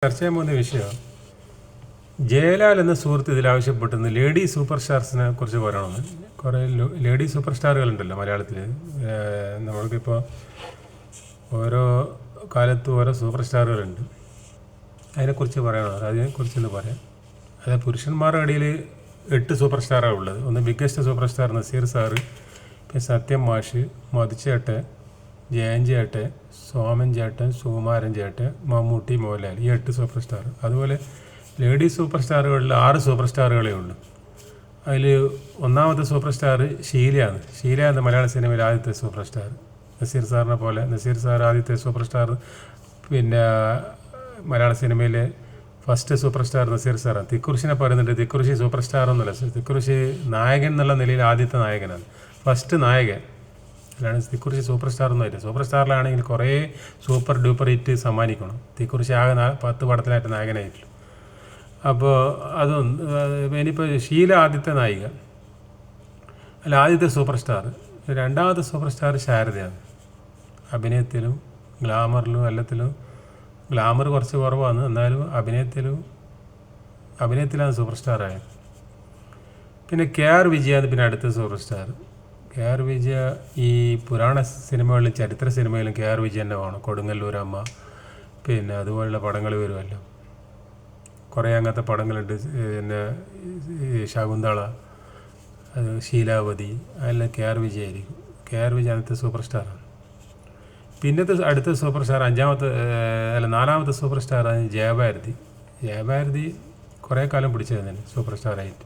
ചർച്ച ചെയ്യാൻ പോകുന്ന വിഷയം ജയലാൽ എന്ന സുഹൃത്ത് ഇതിൽ ആവശ്യപ്പെട്ടുന്ന ലേഡി സൂപ്പർ സ്റ്റാർസിനെ കുറിച്ച് പറയണമെന്ന്. കുറേ ലേഡി സൂപ്പർ സ്റ്റാറുകളുണ്ടല്ലോ മലയാളത്തിൽ. നമ്മൾക്കിപ്പോൾ ഓരോ കാലത്തും ഓരോ സൂപ്പർ സ്റ്റാറുകളുണ്ട്. അതിനെക്കുറിച്ച് പറയണം. അതിനെക്കുറിച്ചൊന്ന് പറയാം. അതായത് പുരുഷന്മാരുടെ ഇടയിൽ 8 സൂപ്പർ സ്റ്റാറാണ് ഉള്ളത്. ഒന്ന് biggest super star Nazir sir, പിന്നെ സത്യം മാഷ്, മധുചേട്ടൻ, ജയൻ ചേട്ടൻ, സോമൻ ചേട്ടൻ, സുകുമാരൻ ചേട്ടൻ, മമ്മൂട്ടി, മോഹൻലാൽ, ഈ 8 സൂപ്പർ സ്റ്റാർ. അതുപോലെ ലേഡി സൂപ്പർ സ്റ്റാറുകളിൽ 6 സൂപ്പർ സ്റ്റാറുകളേ ഉള്ളൂ. അതിൽ ഒന്നാമത്തെ സൂപ്പർ സ്റ്റാർ ഷീലയാണ്. ഷീലയാണ് മലയാള സിനിമയിൽ ആദ്യത്തെ സൂപ്പർ സ്റ്റാർ. നസീർ സാറിനെ പോലെ നസീർ സാർ ആദ്യത്തെ സൂപ്പർ സ്റ്റാർ. പിന്നെ മലയാള സിനിമയിലെ ഫസ്റ്റ് സൂപ്പർ സ്റ്റാർ നസീർ സാറാണ്. തിക്കുറിശിനെ പറയുന്നുണ്ട് തിക്കുറിശി സൂപ്പർ സ്റ്റാർ ഒന്നുമല്ല, തിക്കുറിശി നായകൻ എന്നുള്ള നിലയിൽ ആദ്യത്തെ നായകനാണ്, ഫസ്റ്റ് നായകൻ. അല്ലാണ്ട് തിക്കുറിശി സൂപ്പർ സ്റ്റാർ ഒന്നും ആയില്ല. സൂപ്പർ സ്റ്റാറിലാണെങ്കിൽ കുറേ സൂപ്പർ ഡ്യൂപ്പർ ഹിറ്റ് സമ്മാനിക്കണം. തിക്കുറിശി ആകെ 10 പടത്തിലായിട്ട് നായകനായിട്ടുള്ളൂ. അപ്പോൾ അതൊന്നും ഇനിയിപ്പോൾ ഷീല ആദ്യത്തെ നായിക അല്ല, ആദ്യത്തെ സൂപ്പർ സ്റ്റാർ. രണ്ടാമത്തെ സൂപ്പർ സ്റ്റാർ ശാരദയാണ്. അഭിനയത്തിലും ഗ്ലാമറിലും എല്ലാത്തിലും ഗ്ലാമർ കുറച്ച് കുറവാണ്, എന്നാലും അഭിനയത്തിലാണ് സൂപ്പർ സ്റ്റാറായത്. പിന്നെ KR വിജയാണ് പിന്നെ അടുത്ത സൂപ്പർ സ്റ്റാർ. KR വിജയ ഈ പുരാണ സിനിമകളിലും ചരിത്ര സിനിമയിലും KR വിജയ തന്നെ വേണം. കൊടുങ്ങല്ലൂരമ്മ, പിന്നെ അതുപോലുള്ള പടങ്ങൾ വരുമല്ലോ, കുറേ അങ്ങനത്തെ പടങ്ങളുണ്ട്. പിന്നെ ശകുന്തള, അത് ശീലാവതി, അതെല്ലാം KR വിജയ ആയിരിക്കും. KR വിജയ അടുത്ത സൂപ്പർ സ്റ്റാറാണ്. പിന്നത്തെ അടുത്ത സൂപ്പർ സ്റ്റാർ നാലാമത്തെ സൂപ്പർ സ്റ്റാറാണ് ജയഭാരതി. ജയഭാരതി കുറേ കാലം പിടിച്ചിരുന്നല്ലേ സൂപ്പർ സ്റ്റാറായിട്ട്.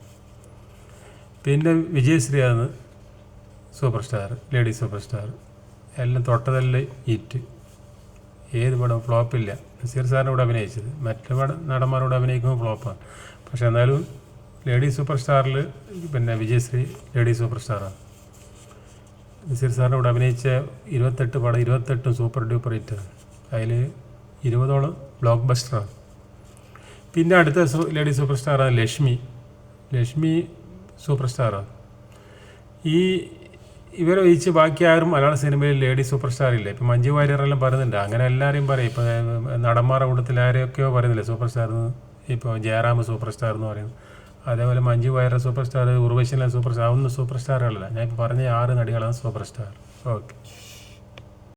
പിന്നെ വിജയശ്രീയാണ് super star, lady super star. എല്ലാം തൊട്ടതെല്ലാം ഹിറ്റ്. ഏത് പടം ഫ്ലോപ്പില്ല. നസീർ സാറിൻ്റെ കൂടെ അഭിനയിച്ചത്, മറ്റു നടന്മാരോട് അഭിനയിക്കുമ്പോൾ ഫ്ലോപ്പാണ്. പക്ഷെ എന്നാലും ലേഡി സൂപ്പർ സ്റ്റാറിൽ പിന്നെ വിജയശ്രീ ലേഡി സൂപ്പർ സ്റ്റാറാണ്. നസീർ സാറിൻ്റെ കൂടെ അഭിനയിച്ച 28 പടം, 28 സൂപ്പർ ഡ്യൂപ്പർ ഹിറ്റാണ്. അതിൽ 20ഓളം ബ്ലോക്ക് ബസ്റ്ററാണ്. പിന്നെ അടുത്ത ലേഡി സൂപ്പർ സ്റ്റാറാണ് ലക്ഷ്മി. ലക്ഷ്മി സൂപ്പർ സ്റ്റാറാണ്. ഇവരെ ഒഴിച്ച് ബാക്കി ആരും മലയാള സിനിമയിൽ ലേഡി സൂപ്പർ സ്റ്റാർ ഇല്ല. ഇപ്പം മഞ്ജു വാര്യറെല്ലാം പറയുന്നുണ്ട്, അങ്ങനെ എല്ലാവരെയും പറയും. ഇപ്പോൾ നടന്മാരുടെ കൂട്ടത്തിൽ ആരെയൊക്കെയോ പറയുന്നില്ല സൂപ്പർ സ്റ്റാർ എന്ന്. ഇപ്പോൾ ജയറാം സൂപ്പർ സ്റ്റാർ എന്ന് പറയുന്നു. അതേപോലെ മഞ്ജു വാര്യർ സൂപ്പർ സ്റ്റാർ, ഉർവശിലെ സൂപ്പർ സ്റ്റാർ. ഒന്നും സൂപ്പർ സ്റ്റാറുകളല്ല. ഞാൻ ഇപ്പോൾ പറഞ്ഞ 6 നടികളാണ് സൂപ്പർ സ്റ്റാർ. ഓക്കെ.